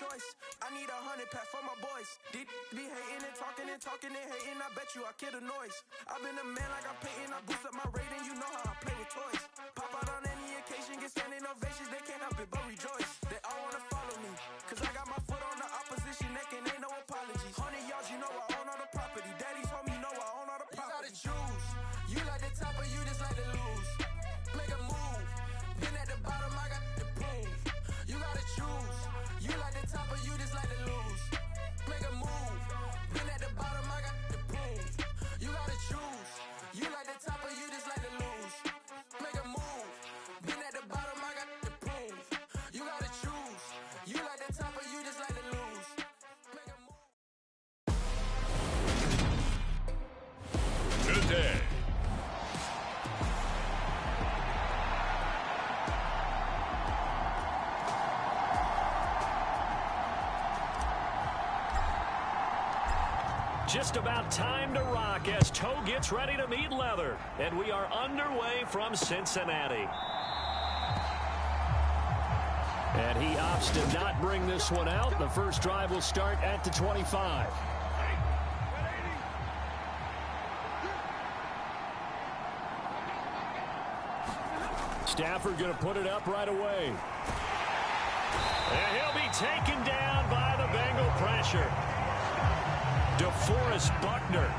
choice. I need 100 pack for my boys. Deep be hating and talking and talking and hating. I bet you I kill the noise. I've been a man like I'm Peyton. I boost up my rating. You know how I play with toys. Pop out on any occasion, get standing ovations. They can't help it but rejoice. They all wanna follow me, cause I got my foot on the opposition neck and ain't no apologies. 100 yards, you know I own all the property. Daddy told me, you know I own all the property. You gotta choose. You like the top or you just like to lose. Make a move. Been at the bottom, I got the proof. You gotta choose. You like the top or you just like to lose. Make a move. Been at the bottom, I got the proof. You gotta choose. You like the top or you just like to lose. Make a move. Been at the bottom, I got the proof. You gotta choose. You like the top or you just like to lose. Make a move. Today. Just about time to rock as toe gets ready to meet leather. And we are underway from Cincinnati. And he opts to not bring this one out. The first drive will start at the 25. Stafford going to put it up right away. And he'll be taken down by the Bengal pressure. DeForest Buckner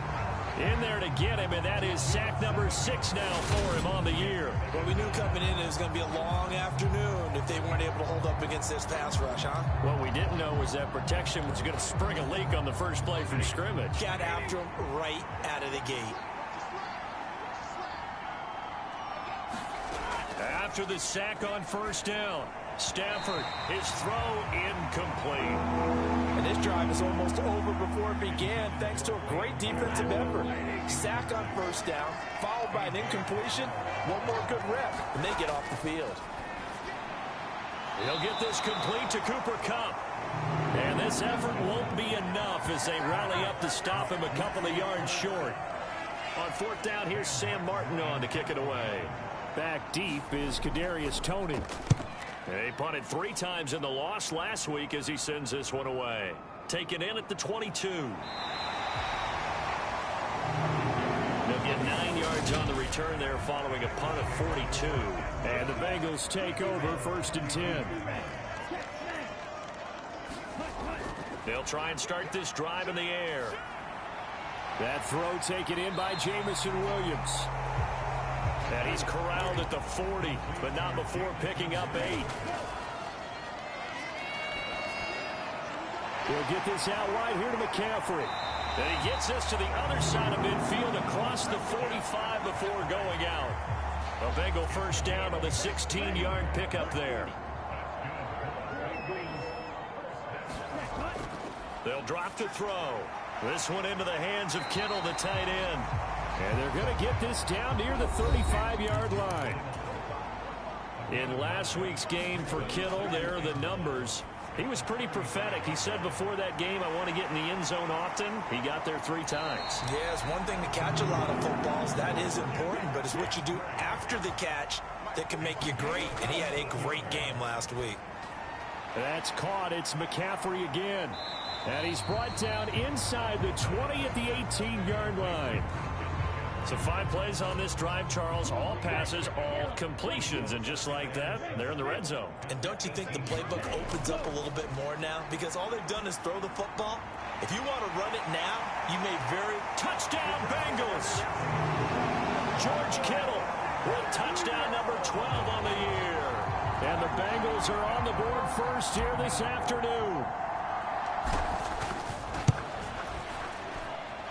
in there to get him, and that is sack number 6 now for him on the year. Well, we knew coming in it was going to be a long afternoon if they weren't able to hold up against this pass rush, huh? What we didn't know was that protection was going to spring a leak on the first play from scrimmage. Got after him right out of the gate. After the sack on first down, Stafford, his throw incomplete. And this drive is almost over before it began thanks to a great defensive effort. Sack on first down, followed by an incompletion. One more good rep, and they get off the field. He'll get this complete to Cooper Kupp. And this effort won't be enough as they rally up to stop him a couple of yards short. On fourth down, here's Sam Martin on to kick it away. Back deep is Kadarius Toney. He punted 3 times in the loss last week as he sends this one away. Taken in at the 22. They'll get 9 yards on the return there following a punt of 42. And the Bengals take over 1st and 10. They'll try and start this drive in the air. That throw taken in by Jamison Williams. And he's corralled at the 40, but not before picking up 8. He'll get this out wide here to McCaffrey. And he gets this to the other side of midfield across the 45 before going out. A Bengal first down on the 16-yard pickup there. They'll drop to throw. This one into the hands of Kittle, the tight end. And they're going to get this down near the 35-yard line. In last week's game for Kittle, there are the numbers. He was pretty prophetic. He said before that game, I want to get in the end zone often. He got there 3 times. Yeah, it's one thing to catch a lot of footballs. That is important, but it's what you do after the catch that can make you great. And he had a great game last week. That's caught. It's McCaffrey again. And he's brought down inside the 20 at the 18-yard line. So 5 plays on this drive, Charles. All passes, all completions. And just like that, they're in the red zone. And don't you think the playbook opens up a little bit more now? Because all they've done is throw the football. If you want to run it now, you may very... Touchdown, Bengals! George Kittle with touchdown number 12 on the year. And the Bengals are on the board first here this afternoon.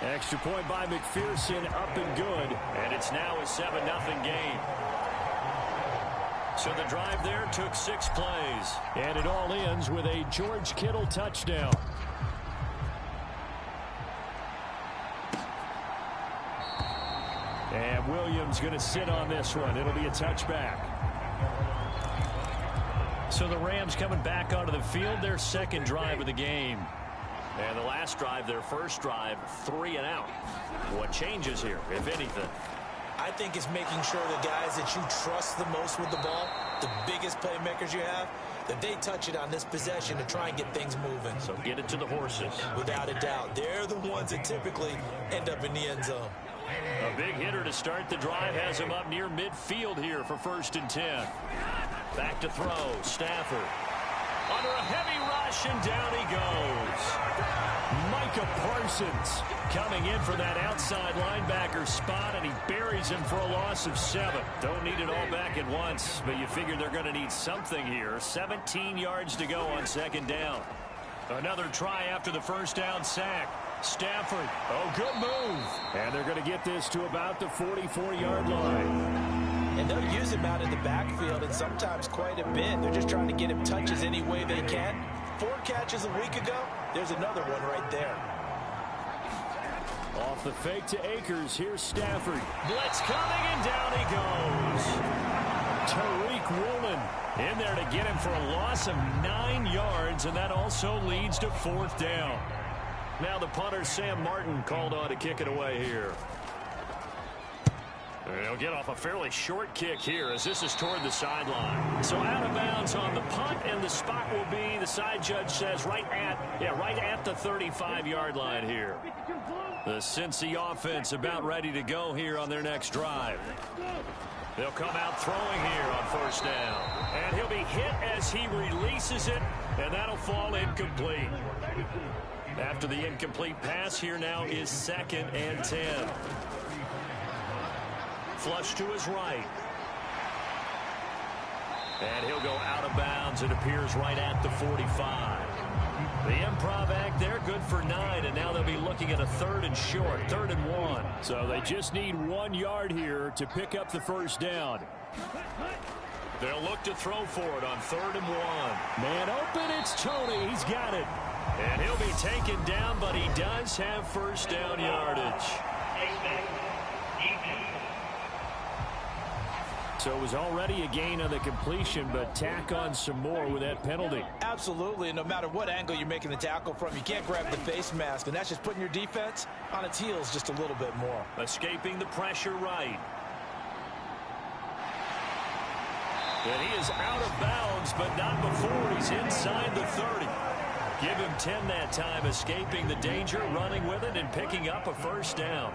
Extra point by McPherson, up and good. And it's now a 7-0 game. So the drive there took 6 plays. And it all ends with a George Kittle touchdown. And Williams going to sit on this one. It'll be a touchback. So the Rams coming back onto the field, their second drive of the game. And the last drive, their first drive, 3 and out. What changes here, if anything? I think it's making sure the guys that you trust the most with the ball, the biggest playmakers you have, that they touch it on this possession to try and get things moving. So get it to the horses. Without a doubt. They're the ones that typically end up in the end zone. A big hitter to start the drive has him up near midfield here for 1st and 10. Back to throw. Stafford. Under a heavy rush, and down he goes. Micah Parsons coming in for that outside linebacker spot, and he buries him for a loss of 7. Don't need it all back at once, but you figure they're going to need something here. 17 yards to go on 2nd down. Another try after the 1st down sack. Stafford, good move. And they're going to get this to about the 44-yard line. And they'll use him out in the backfield, and sometimes quite a bit. They're just trying to get him touches any way they can. 4 catches a week ago. There's another one right there. Off the fake to Akers. Here's Stafford. Blitz coming, and down he goes. Tariq Woolen in there to get him for a loss of 9 yards, and that also leads to 4th down. Now the punter, Sam Martin, called on to kick it away here. They'll get off a fairly short kick here as this is toward the sideline. So out of bounds on the punt, and the spot will be, the side judge says, right at the 35-yard line here. The Cincy offense about ready to go here on their next drive. They'll come out throwing here on 1st down. And he'll be hit as he releases it, and that'll fall incomplete. After the incomplete pass, here now is 2nd and 10. Flush to his right. And he'll go out of bounds. It appears right at the 45. The improv act there, good for 9, and now they'll be looking at a 3rd and short, 3rd and 1. So they just need 1 yard here to pick up the 1st down. They'll look to throw for it on 3rd and 1. Man open, it's Tony. He's got it. And he'll be taken down, but he does have 1st down yardage. So it was already a gain on the completion, but tack on some more with that penalty. Absolutely, and no matter what angle you're making the tackle from, you can't grab the face mask, and that's just putting your defense on its heels just a little bit more. Escaping the pressure right. And he is out of bounds, but not before he's inside the 30. Give him 10 that time, escaping the danger, running with it, and picking up a 1st down.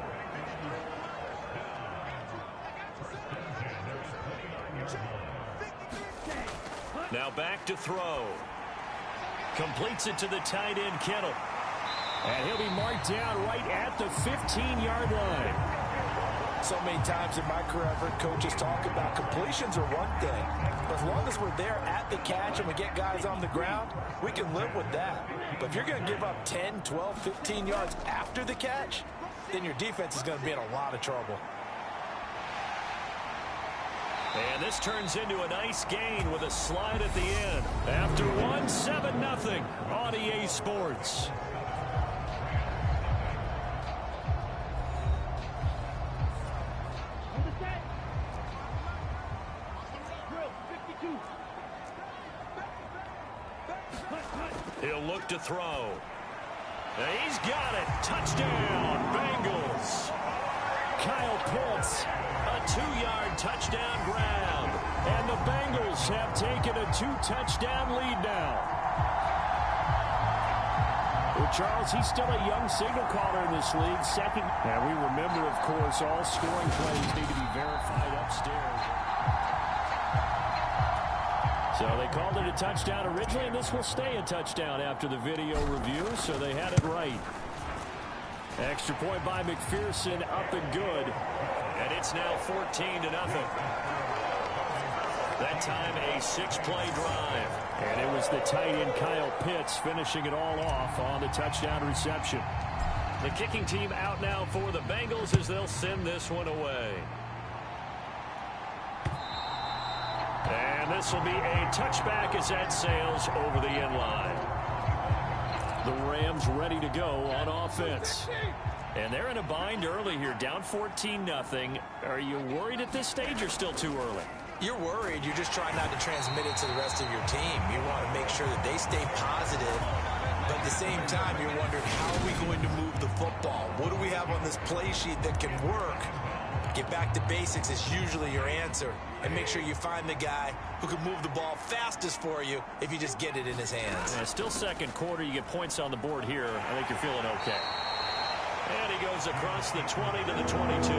Now back to throw. Completes it to the tight end, Kittle. And he'll be marked down right at the 15-yard line. So many times in my career, I've heard coaches talk about completions are one thing. But as long as we're there at the catch and we get guys on the ground, we can live with that. But if you're going to give up 10, 12, 15 yards after the catch, then your defense is going to be in a lot of trouble. And this turns into a nice gain with a slide at the end. After 7-0 on EA Sports. He'll look to throw. He's got it. Touchdown, Bengals. Kyle Pitts, a 2-yard touchdown grab. And the Bengals have taken a 2-touchdown lead now. Well, Charles, he's still a young signal caller in this league. Second. And we remember, of course, all scoring plays need to be verified upstairs. So they called it a touchdown originally, and this will stay a touchdown after the video review, so they had it right. Extra point by McPherson, up and good. And it's now 14-0. That time a 6-play drive. And it was the tight end Kyle Pitts finishing it all off on the touchdown reception. The kicking team out now for the Bengals as they'll send this one away. And this will be a touchback as that sails over the end line. The Rams ready to go on offense. And they're in a bind early here, down 14-0. Are you worried at this stage or still too early? You're worried. You're just trying not to transmit it to the rest of your team. You want to make sure that they stay positive. But at the same time, you're wondering, how are we going to move the football? What do we have on this play sheet that can work? Get back to basics is usually your answer. And make sure you find the guy who can move the ball fastest for you if you just get it in his hands. Yeah, still second quarter. You get points on the board here. I think you're feeling okay. And he goes across the 20 to the 22.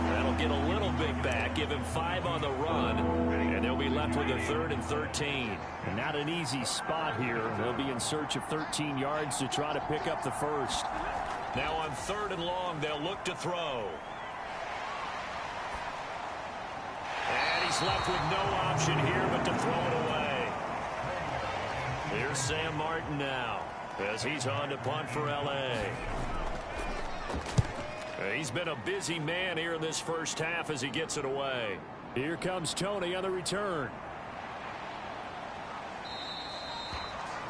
That'll get a little bit back, give him 5 on the run, and they'll be left with a 3rd and 13. And not an easy spot here. They'll be in search of 13 yards to try to pick up the first. Now on 3rd and long, they'll look to throw. And he's left with no option here but to throw it away. Here's Sam Martin now as he's on to punt for L.A. He's been a busy man here in this first half as he gets it away. Here comes Tony on the return.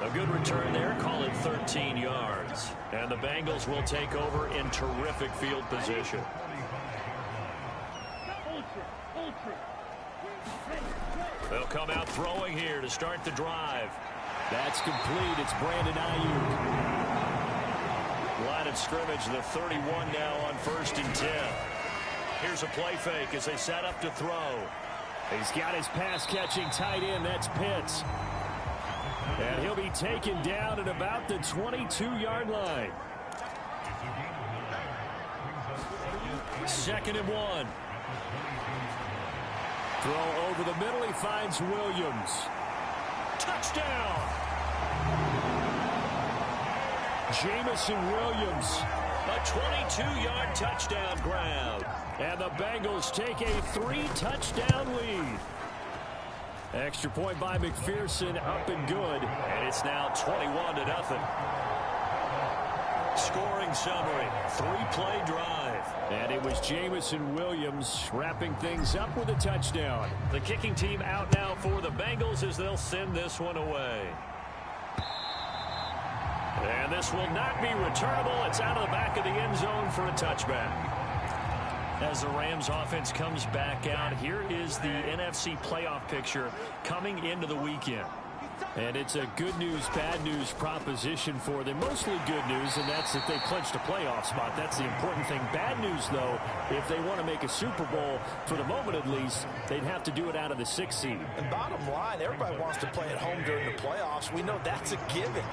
A good return there, call it 13 yards. And the Bengals will take over in terrific field position. They'll come out throwing here to start the drive. That's complete. It's Brandon Ayuk. Line of scrimmage, the 31 now on 1st and 10. Here's a play fake as they set up to throw. He's got his pass-catching tight end. That's Pitts. And he'll be taken down at about the 22-yard line. 2nd and 1. Throw over the middle. He finds Williams. Touchdown! Jamison Williams. A 22-yard touchdown grab. And the Bengals take a 3-touchdown lead. Extra point by McPherson, up and good. And it's now 21-0. Scoring summary, 3-play drive. And it was Jamison Williams wrapping things up with a touchdown. The kicking team out now for the Bengals as they'll send this one away. And this will not be returnable. It's out of the back of the end zone for a touchback. As the Rams offense comes back out, here is the NFC playoff picture coming into the weekend. And it's a good news, bad news proposition for them. Mostly good news, and that's that they clinched a playoff spot. That's the important thing. Bad news, though, if they want to make a Super Bowl, for the moment at least, they'd have to do it out of the 6th seed. And bottom line, everybody wants to play at home during the playoffs. We know that's a given.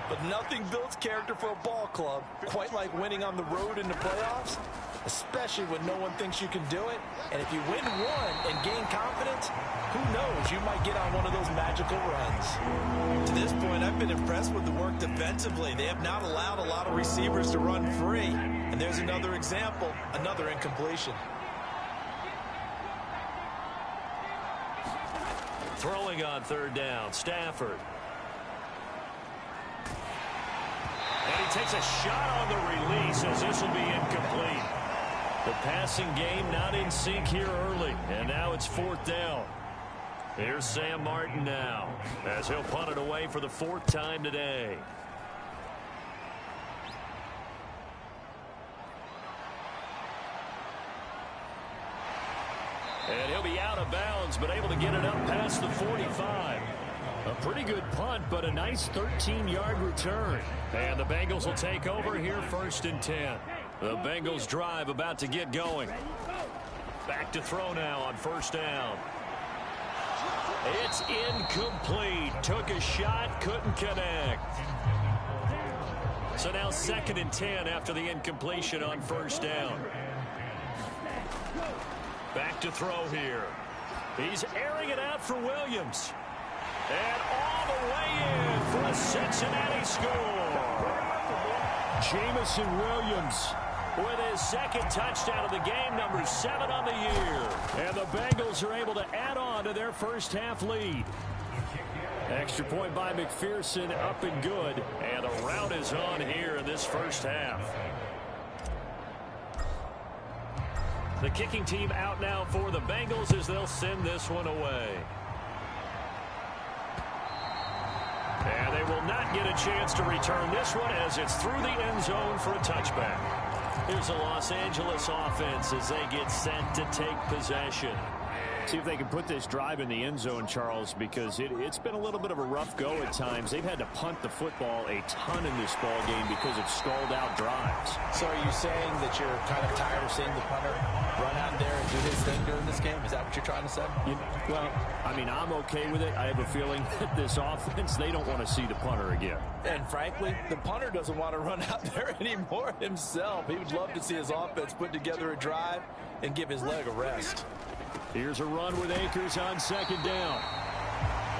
But nothing builds character for a ball club quite like winning on the road in the playoffs, especially when no one thinks you can do it. And if you win one and gain confidence, who knows, you might get on one of those magical runs. To this point, I've been impressed with the work defensively. They have not allowed a lot of receivers to run free. And there's another example, another incompletion. Throwing on 3rd down, Stafford. And he takes a shot on the release as this will be incomplete. The passing game not in sync here early. And now it's 4th down. Here's Sam Martin now as he'll punt it away for the 4th time today. And he'll be out of bounds, but able to get it up past the 45. A pretty good punt, but a nice 13-yard return. And the Bengals will take over here 1st and 10. The Bengals drive about to get going. Back to throw now on 1st down. It's incomplete. Took a shot, couldn't connect. So now 2nd and 10 after the incompletion on 1st down. Back to throw here. He's airing it out for Williams. And all the way in for a Cincinnati score. Jamison Williams with his 2nd touchdown of the game, number 7 on the year. And the Bengals are able to add on to their first half lead. Extra point by McPherson, up and good. And the rout is on here in this first half. The kicking team out now for the Bengals as they'll send this one away. And they will not get a chance to return this one as it's through the end zone for a touchback. Here's the Los Angeles offense as they get set to take possession. See if they can put this drive in the end zone, Charles, because it's been a little bit of a rough go at times. They've had to punt the football a ton in this ball game because of stalled out drives. So are you saying that you're kind of tired of seeing the punter run out there and do his thing during this game? Is that what you're trying to say? Well, I mean, I'm okay with it. I have a feeling that this offense, they don't want to see the punter again. And frankly, the punter doesn't want to run out there anymore himself. He would love to see his offense put together a drive and give his leg a rest. Here's a run with Akers on second down.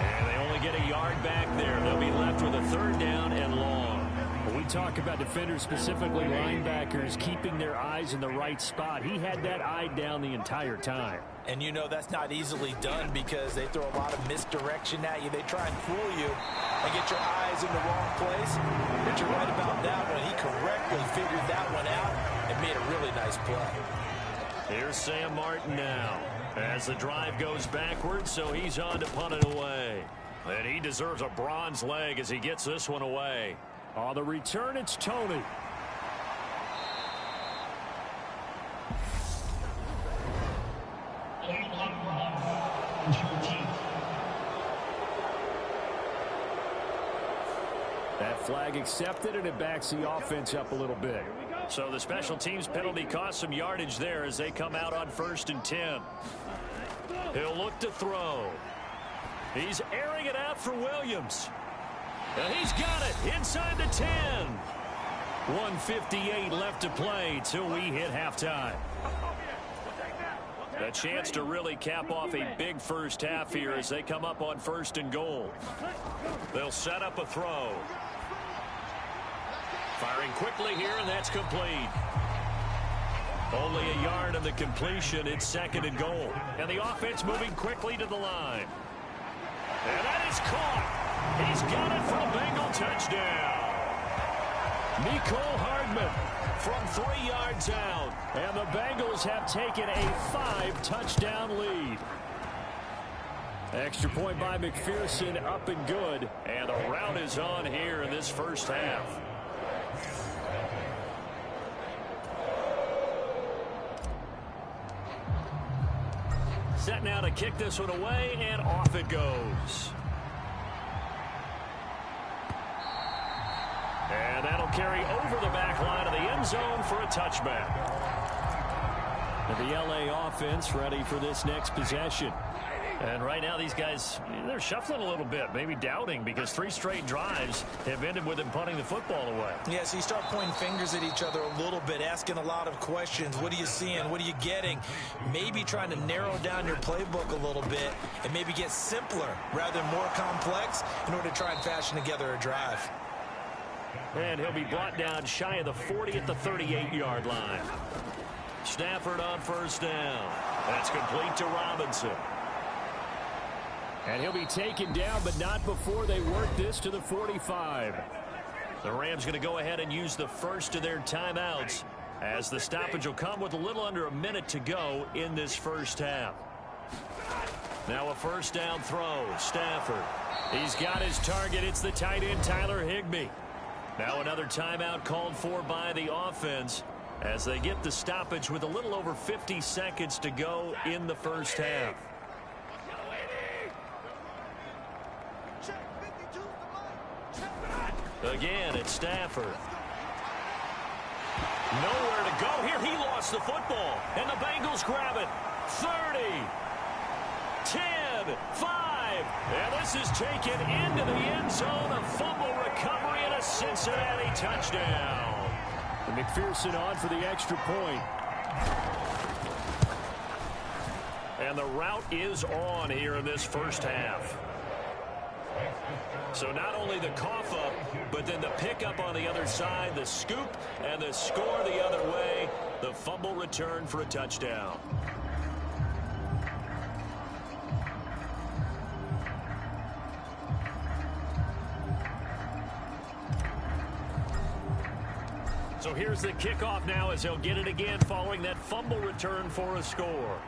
And they only get a yard back there. They'll be left with a third down and long. When we talk about defenders, specifically linebackers, keeping their eyes in the right spot, he had that eye down the entire time. And you know that's not easily done because they throw a lot of misdirection at you. They try and fool you and get your eyes in the wrong place. But you're right about that one. He correctly figured that one out and made a really nice play. Here's Sam Martin now as the drive goes backwards, so he's on to punt it away. And he deserves a bronze leg as he gets this one away. On the return, it's Tony. That flag accepted, and it backs the offense up a little bit. So the special teams penalty cost some yardage there as they come out on 1st and 10. He'll look to throw. He's airing it out for Williams. And he's got it inside the 10. 1:58 left to play till we hit halftime. A chance to really cap off a big first half here as they come up on 1st and goal. They'll set up a throw. Firing quickly here, and that's complete. Only a yard of the completion. It's 2nd and goal. And the offense moving quickly to the line. And that is caught. He's got it for a Bengal touchdown. Mecole Hardman from 3 yards out. And the Bengals have taken a 5-touchdown lead. Extra point by McPherson, up and good. And the rout is on here in this first half. Set now to kick this one away, and off it goes. And that'll carry over the back line of the end zone for a touchback. And the LA offense ready for this next possession. And right now these guys, they're shuffling a little bit, maybe doubting, because 3 straight drives have ended with them punting the football away. Yeah, so you start pointing fingers at each other a little bit, asking a lot of questions. What are you seeing? What are you getting? Maybe trying to narrow down your playbook a little bit and maybe get simpler rather than more complex in order to try and fashion together a drive. And he'll be brought down shy of the 40 at the 38-yard line. Stafford on 1st down. That's complete to Robinson. And he'll be taken down, but not before they work this to the 45. The Rams going to go ahead and use the first of their timeouts as the stoppage will come with a little under a minute to go in this first half. Now a 1st down throw. Stafford. He's got his target. It's the tight end, Tyler Higbee. Now another timeout called for by the offense as they get the stoppage with a little over 50 seconds to go in the first half. Again, it's Stafford. Nowhere to go here. He lost the football, and the Bengals grab it. 30, 10, 5, and this is taken into the end zone. A fumble recovery and a Cincinnati touchdown. And McPherson on for the extra point. And the rout is on here in this first half. So not only the cough up, but then the pickup on the other side, the scoop, and the score the other way. The fumble return for a touchdown. So here's the kickoff now as they'll get it again following that fumble return for a score.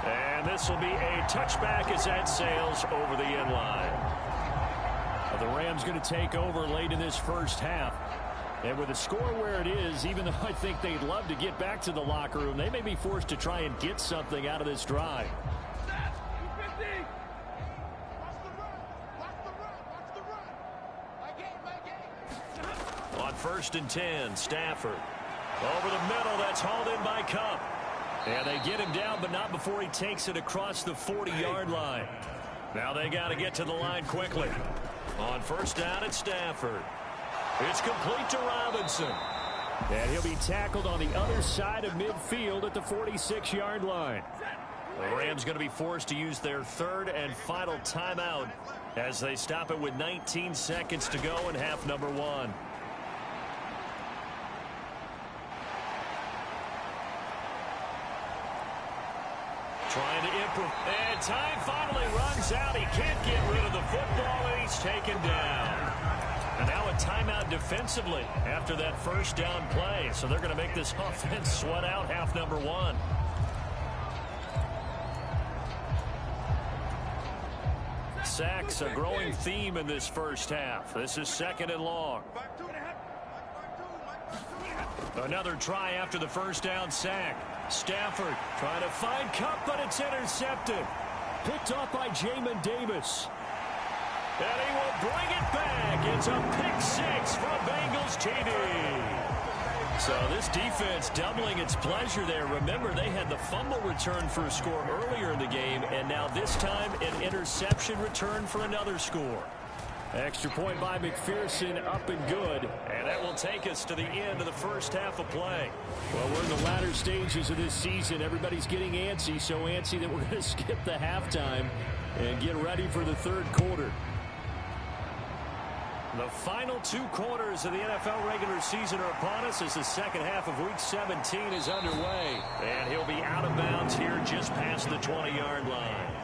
And this will be a touchback as that sails over the end line. The Rams going to take over late in this first half. And with the score where it is, even though I think they'd love to get back to the locker room, they may be forced to try and get something out of this drive. On 1st and 10, Stafford. Over the middle, that's hauled in by Cup. And they get him down, but not before he takes it across the 40-yard line. Now they got to get to the line quickly. On 1st down, it's Stafford. It's complete to Robinson. And he'll be tackled on the other side of midfield at the 46-yard line. The Rams going to be forced to use their 3rd and final timeout as they stop it with 19 seconds to go in half number 1. Trying to improve. And time finally runs out. He can't get rid of the football, and he's taken down. And now a timeout defensively after that 1st down play. So they're going to make this offense sweat out half number 1. Sacks, a growing theme in this 1st half. This is 2nd and long. Another try after the 1st down sack. Stafford trying to find Cup, but it's intercepted. Picked off by Jamin Davis. And he will bring it back. It's a pick 6 for a Bengals TD. So this defense doubling its pleasure there. Remember, they had the fumble return for a score earlier in the game, and now this time an interception return for another score. Extra point by McPherson, up and good. And that will take us to the end of the 1st half of play. Well, we're in the latter stages of this season. Everybody's getting antsy, so antsy that we're going to skip the halftime and get ready for the 3rd quarter. The final 2 quarters of the NFL regular season are upon us as the 2nd half of Week 17 is underway. And he'll be out of bounds here just past the 20-yard line.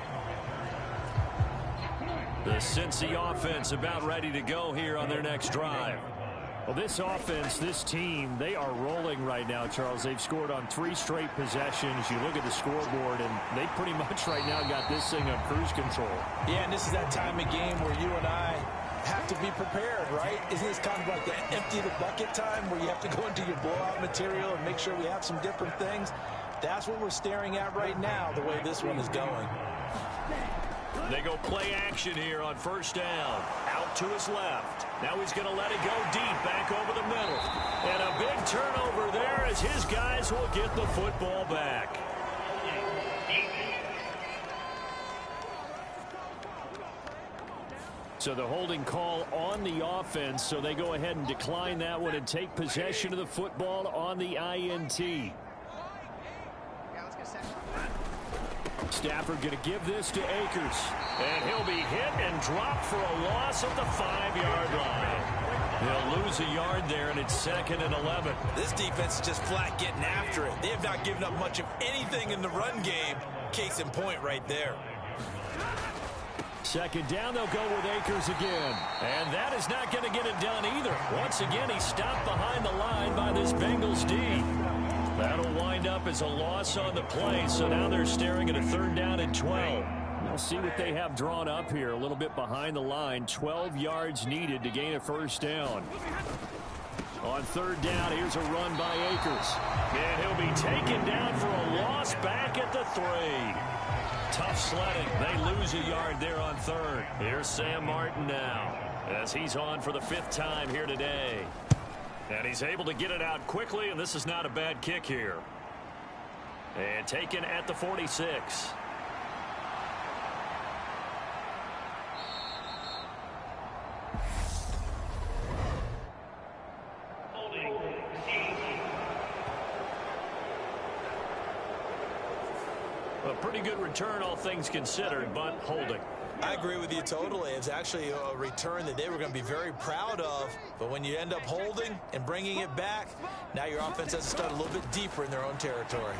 The Cincy offense about ready to go here on their next drive. Well, this offense, this team, they are rolling right now, Charles. They've scored on 3 straight possessions. You look at the scoreboard, and they pretty much right now got this thing on cruise control. Yeah, and this is that time of game where you and I have to be prepared, right? Isn't this kind of like that empty the bucket time where you have to go into your blowout material and make sure we have some different things? That's what we're staring at right now, the way this one is going. They go play action here on 1st down. Out to his left. Now he's going to let it go deep back over the middle. And a big turnover there as his guys will get the football back. So the holding call on the offense, so they go ahead and decline that one and take possession of the football on the INT. Stafford going to give this to Akers. And he'll be hit and dropped for a loss at the 5-yard line. They'll lose a yard there, and it's 2nd and 11. This defense is just flat getting after it. They have not given up much of anything in the run game. Case in point right there. 2nd down, they'll go with Akers again. And that is not going to get it done either. Once again, he's stopped behind the line by this Bengals D. That'll wind up as a loss on the play, so now they're staring at a 3rd down and 12. We'll see what they have drawn up here. A little bit behind the line. 12 yards needed to gain a 1st down. On 3rd down, here's a run by Akers. And he'll be taken down for a loss back at the 3. Tough sledding. They lose a yard there on 3rd. Here's Sam Martin now as he's on for the 5th time here today. And he's able to get it out quickly, and this is not a bad kick here. And taken at the 46. A pretty good return, all things considered, but holding. I agree with you totally. It's actually a return that they were going to be very proud of. But when you end up holding and bringing it back, now your offense has to start a little bit deeper in their own territory.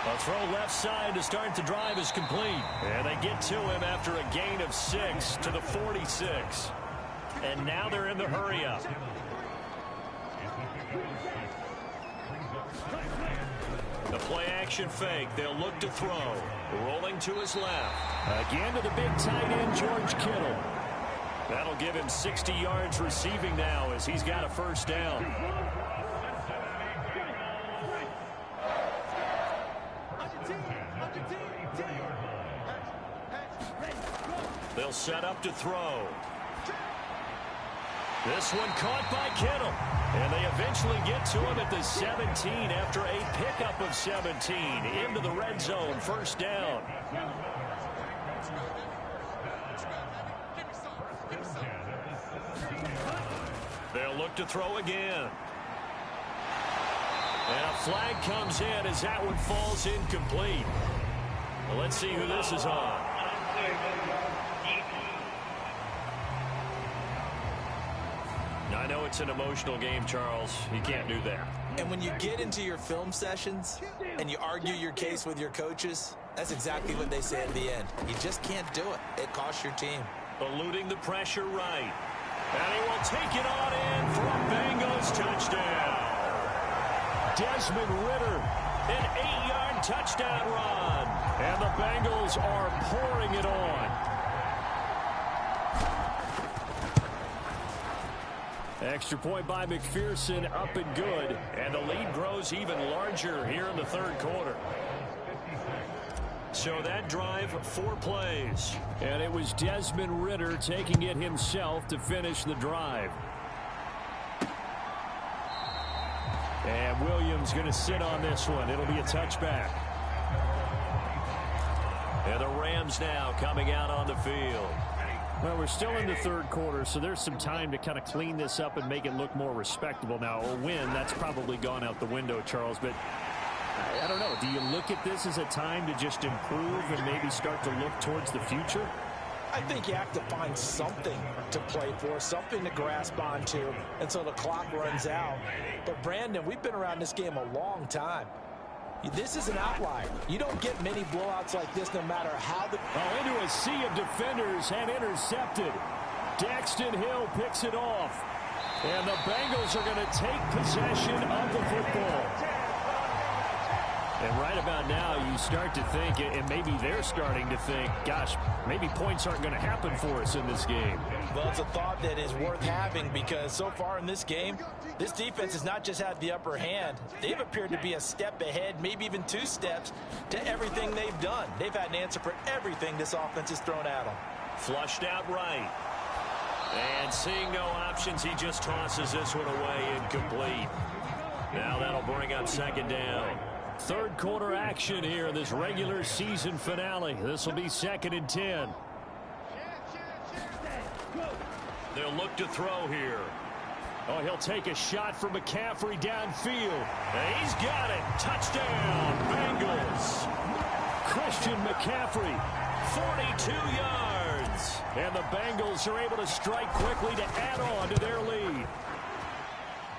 A throw left side to start the drive is complete. And they get to him after a gain of 6 to the 46. And now they're in the hurry-up. The play-action fake. They'll look to throw. Rolling to his left. Again to the big tight end, George Kittle. That'll That'll give him 60 yards receiving now as he's got a first down. They'll set up to throw. This one caught by Kittle. And they eventually get to him at the 17 after a pickup of 17 into the red zone. First down. They'll look to throw again. And a flag comes in as that one falls incomplete. Well, let's see who this is on. I know it's an emotional game, Charles. You can't do that. And when you get into your film sessions and you argue your case with your coaches, that's exactly what they say at the end. You just can't do it. It costs your team. Eluding the pressure right. And he will take it on in for a Bengals touchdown. Desmond Ridder, an 8-yard touchdown run. And the Bengals are pouring it on. Extra point by McPherson, up and good. And the lead grows even larger here in the third quarter. So that drive, 4 plays. And it was Desmond Ridder taking it himself to finish the drive. And Williams going to sit on this one. It'll be a touchback. And the Rams now coming out on the field. Well, we're still in the third quarter, so there's some time to kind of clean this up and make it look more respectable now. A win, that's probably gone out the window, Charles. But I don't know. Do you look at this as a time to just improve and maybe start to look towards the future? I think you have to find something to play for, something to grasp onto until the clock runs out. But, Brandon, we've been around this game a long time. This is an outlier. You don't get many blowouts like this no matter how the... Oh, into a sea of defenders and intercepted. Daxton Hill picks it off. And the Bengals are going to take possession of the football. And right about now, you start to think, and maybe they're starting to think, gosh, maybe points aren't going to happen for us in this game. Well, it's a thought that is worth having because so far in this game, this defense has not just had the upper hand. They've appeared to be a step ahead, maybe even 2 steps to everything they've done. They've had an answer for everything this offense has thrown at them. Flushed out right. And seeing no options, he just tosses this one away incomplete. Now that'll bring up second down. Third quarter action here in this regular season finale. This will be 2nd and 10. They'll look to throw here. Oh, he'll take a shot from McCaffrey downfield. And he's got it. Touchdown, Bengals. Christian McCaffrey, 42 yards. And the Bengals are able to strike quickly to add on to their lead.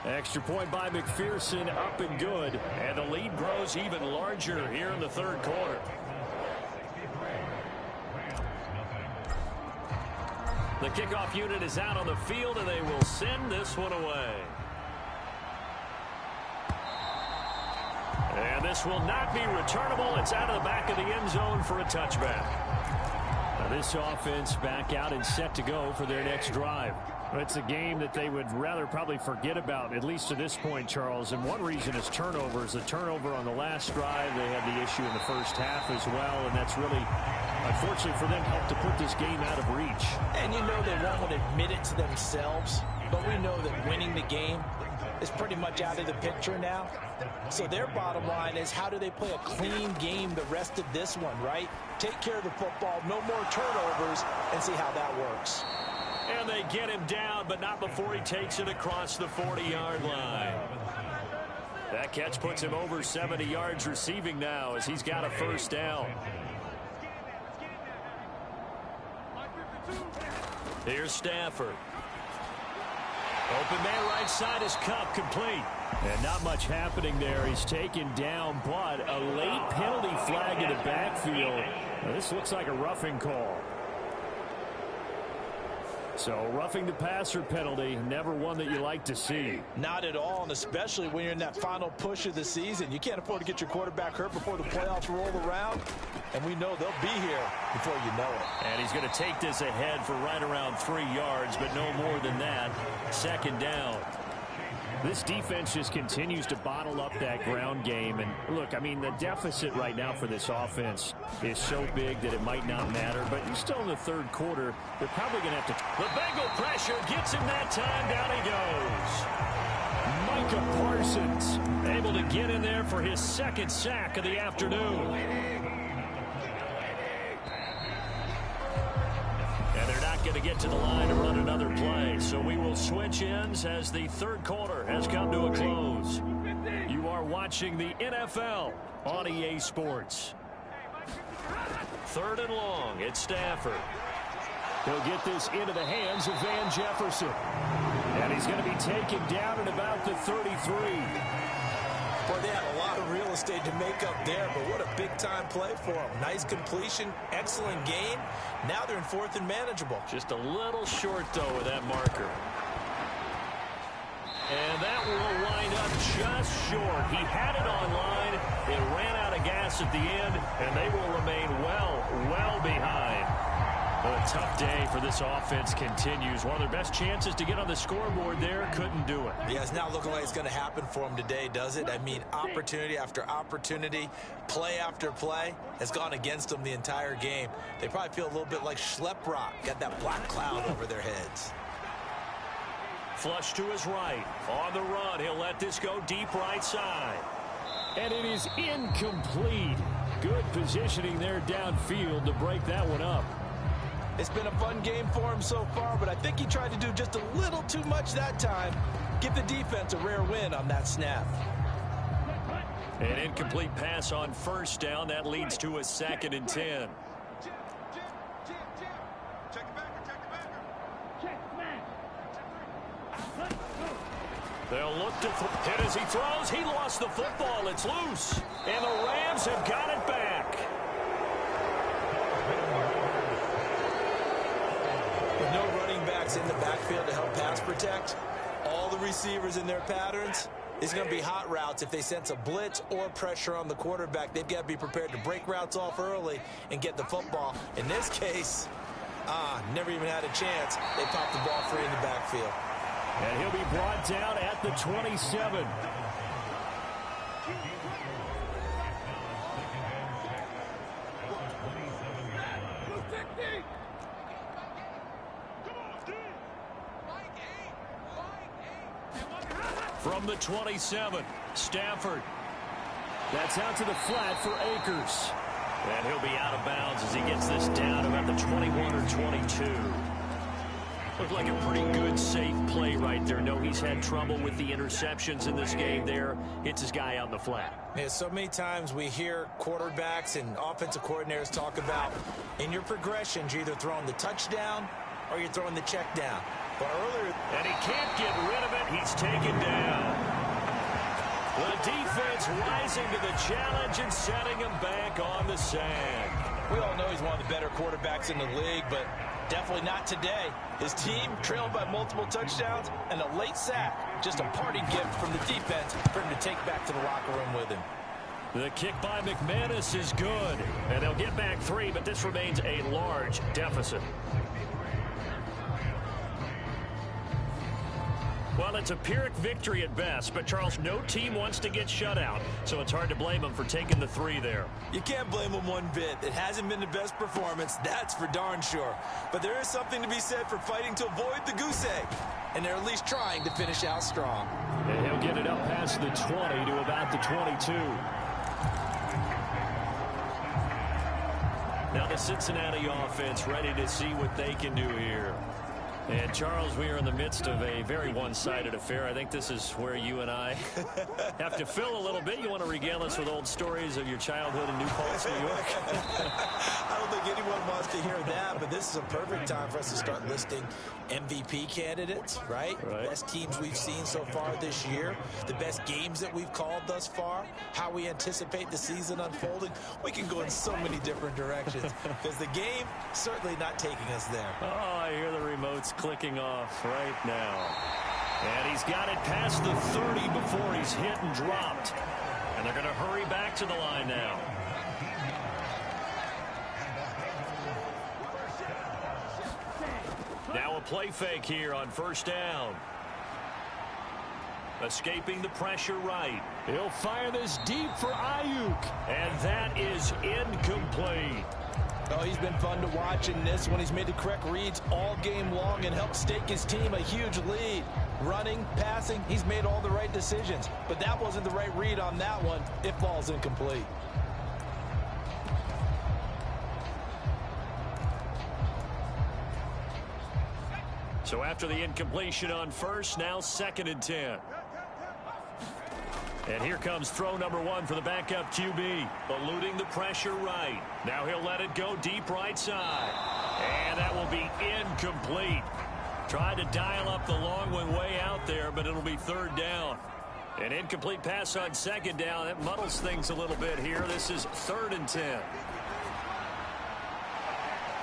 Extra point by McPherson, up and good. And the lead grows even larger here in the third quarter. The kickoff unit is out on the field, and they will send this one away. And this will not be returnable. It's out of the back of the end zone for a touchback. Now this offense back out and set to go for their next drive. It's a game that they would rather probably forget about, at least to this point, Charles. And one reason is turnovers. The turnover on the last drive, they had the issue in the first half as well, and that's really, unfortunately for them, helped to put this game out of reach. And you know they won't admit it to themselves, but we know that winning the game is pretty much out of the picture now. So their bottom line is, how do they play a clean game the rest of this one, right? Take care of the football, no more turnovers, and see how that works. And they get him down, but not before he takes it across the 40-yard line. That catch puts him over 70 yards receiving now as he's got a first down. Here's Stafford. Open man right side is Cup, complete. And not much happening there. He's taken down, but a late penalty flag in the backfield. Now, this looks like a roughing call. So roughing the passer penalty, never one that you like to see. Not at all, and especially when you're in that final push of the season. You can't afford to get your quarterback hurt before the playoffs roll around, and we know they'll be here before you know it. And he's going to take this ahead for right around 3 yards, but no more than that. Second down. This defense just continues to bottle up that ground game. And look, I mean, the deficit right now for this offense is so big that it might not matter. But you're still in the third quarter. They're probably going to have to. The Bengal pressure gets him that time. Down he goes. Micah Parsons able to get in there for his second sack of the afternoon. And they're not going to get to the line to run another play. So we will switch ends as the third quarter has come to a close. You are watching the NFL on EA Sports. Third and long. It's Stafford. He'll get this into the hands of Van Jefferson. And he's going to be taken down at about the 33. Boy, they had a lot of real estate to make up there, but what a big-time play for them. Nice completion, excellent gain. Now they're in fourth and manageable. Just a little short, though, with that marker. And that will wind up just short. He had it on line. It ran out of gas at the end, and they will remain well behind. Well, a tough day for this offense continues. One of their best chances to get on the scoreboard there, couldn't do it. Yeah, it's not looking like it's going to happen for them today, does it? I mean, opportunity after opportunity, play after play has gone against them the entire game. They probably feel a little bit like Schleprock, got that black cloud over their heads. Flush to his right. On the run, he'll let this go deep right side. And it is incomplete. Good positioning there downfield to break that one up. It's been a fun game for him so far, but I think he tried to do just a little too much that time. Give the defense a rare win on that snap. An incomplete pass on first down. That leads to a 2nd and 10. They'll look to hit as he throws. He lost the football. It's loose. And the Rams have got it back. With no running backs in the backfield to help pass protect, all the receivers in their patterns, it's going to be hot routes. If they sense a blitz or pressure on the quarterback, they've got to be prepared to break routes off early and get the football. In this case, never even had a chance. They popped the ball free in the backfield. And he'll be brought down at the 27. From the 27, Stafford. That's out to the flat for Akers. And he'll be out of bounds as he gets this down about the 21 or 22. Looked like a pretty good, safe play right there. No, he's had trouble with the interceptions in this game there. Hits his guy out in the flat. Yeah, so many times we hear quarterbacks and offensive coordinators talk about in your progressions, you're either throwing the touchdown or you're throwing the check down. But earlier... And he can't get rid of it. He's taken down. The defense rising to the challenge and setting him back on the sand. We all know he's one of the better quarterbacks in the league, but definitely not today. His team trailed by multiple touchdowns and a late sack. Just a parting gift from the defense for him to take back to the locker room with him. The kick by McManus is good. And they'll get back 3, but this remains a large deficit. Well, it's a Pyrrhic victory at best, but, Charles, no team wants to get shut out, so it's hard to blame them for taking the 3 there. You can't blame them one bit. It hasn't been the best performance, that's for darn sure. But there is something to be said for fighting to avoid the goose egg, and they're at least trying to finish out strong. And he'll get it up past the 20 to about the 22. Now the Cincinnati offense ready to see what they can do here. And, Charles, we are in the midst of a very one-sided affair. I think this is where you and I have to fill a little bit. You want to regale us with old stories of your childhood in New Paltz, New York? I don't think anyone wants to hear that, but this is a perfect time for us to start listing MVP candidates, right? Best teams we've seen so far this year, the best games that we've called thus far, how we anticipate the season unfolding. We can go in so many different directions because the game certainly not taking us there. Oh, I hear the remotes clicking off right now. And he's got it past the 30 before he's hit and dropped. And they're going to hurry back to the line now. Now a play fake here on first down. Escaping the pressure right. He'll fire this deep for Ayuk. And that is incomplete. Oh, he's been fun to watch in this one. He's made the correct reads all game long and helped stake his team a huge lead. Running, passing, he's made all the right decisions. But that wasn't the right read on that one. It falls incomplete. So after the incompletion on first, now 2nd and 10. And here comes throw number 1 for the backup QB. Eluding the pressure right. Now he'll let it go deep right side. And that will be incomplete. Tried to dial up the long one way out there, but it'll be 3rd down. An incomplete pass on 2nd down. That muddles things a little bit here. This is 3rd and 10.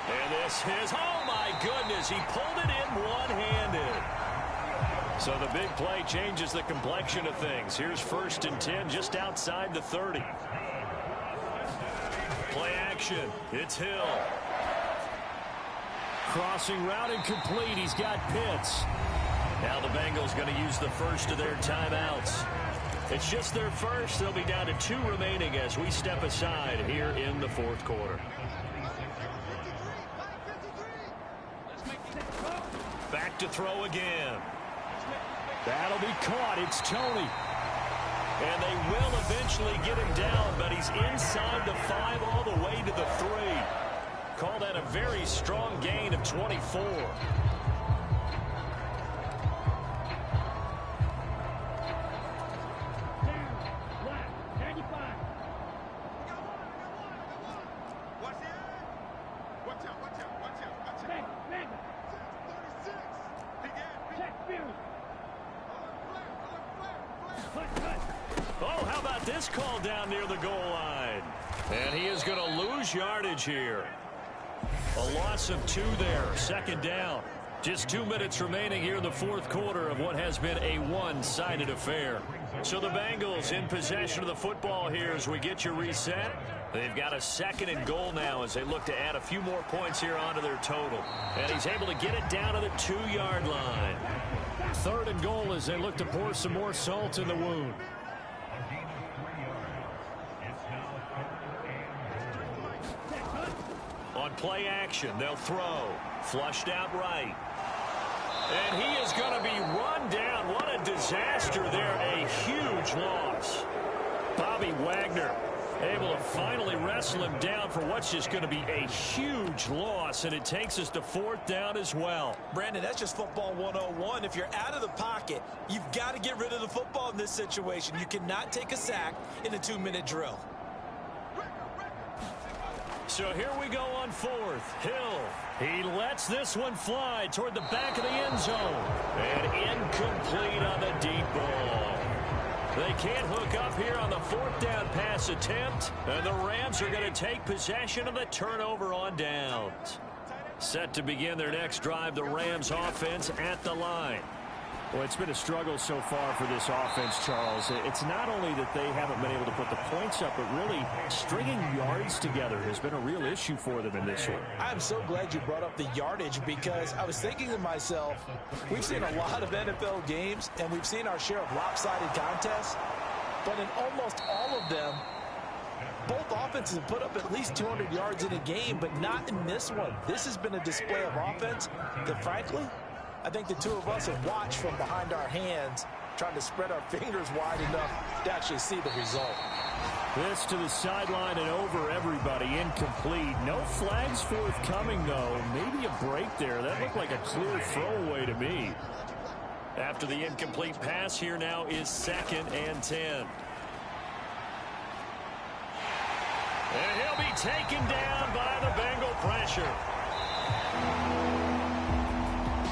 And this is, oh my goodness, he pulled it in one-handed. So the big play changes the complexion of things. Here's 1st and 10 just outside the 30. Play action. It's Hill. Crossing route incomplete. He's got Pitts. Now the Bengals going to use the first of their timeouts. It's just their first. They'll be down to 2 remaining as we step aside here in the 4th quarter. Back to throw again. That'll be caught. It's Tony. And they will eventually get him down, but he's inside the 5 all the way to the 3. Call that a very strong gain of 24. Oh, how about this call down near the goal line? And he is going to lose yardage here. A loss of 2 there. 2nd down. Just 2 minutes remaining here in the 4th quarter of what has been a one-sided affair. So the Bengals in possession of the football here as we get you reset. They've got a 2nd and goal now as they look to add a few more points here onto their total. And he's able to get it down to the 2-yard line. 3rd and goal as they look to pour some more salt in the wound. On play action, they'll throw. Flushed out right. And he is going to be run down. What a disaster there. A huge loss. Bobby Wagner able to finally wrestle him down for what's just going to be a huge loss, and it takes us to 4th down as well. Brandon, that's just football 101. If you're out of the pocket, you've got to get rid of the football in this situation. You cannot take a sack in a 2-minute drill. So here we go on 4th. Hill. He lets this one fly toward the back of the end zone. And incomplete on the deep ball. They can't hook up here on the 4th down pass attempt. And the Rams are going to take possession of the turnover on downs. Set to begin their next drive, the Rams offense at the line. Well, it's been a struggle so far for this offense, Charles. It's not only that they haven't been able to put the points up, but really stringing yards together has been a real issue for them in this one. I'm so glad you brought up the yardage because I was thinking to myself, we've seen a lot of NFL games, and we've seen our share of lopsided contests, but in almost all of them, both offenses have put up at least 200 yards in a game, but not in this one. This has been a display of offense that, frankly, I think the two of us have watched from behind our hands, trying to spread our fingers wide enough to actually see the result. This to the sideline and over everybody. Incomplete. No flags forthcoming, though. Maybe a break there. That looked like a clear throwaway to me. After the incomplete pass, here now is 2nd and 10. And he'll be taken down by the Bengal pressure.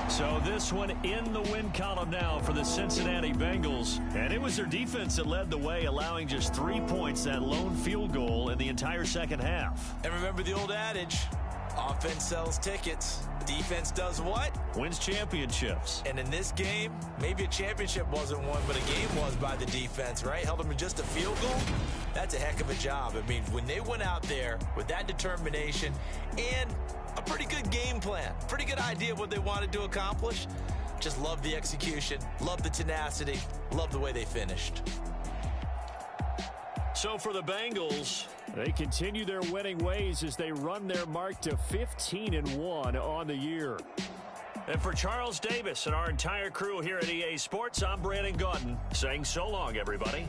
So this one in the win column now for the Cincinnati Bengals. And it was their defense that led the way, allowing just 3 points, that lone field goal in the entire second half. And remember the old adage, offense sells tickets. Defense does what? Wins championships. And in this game, maybe a championship wasn't won, but a game was by the defense, right? Held them to just a field goal. That's a heck of a job. I mean, when they went out there with that determination and a pretty good game plan, pretty good idea of what they wanted to accomplish, just love the execution, love the tenacity, love the way they finished. So for the Bengals, they continue their winning ways as they run their mark to 15-1 on the year. And for Charles Davis and our entire crew here at EA Sports, I'm Brandon Gaudin saying so long, everybody.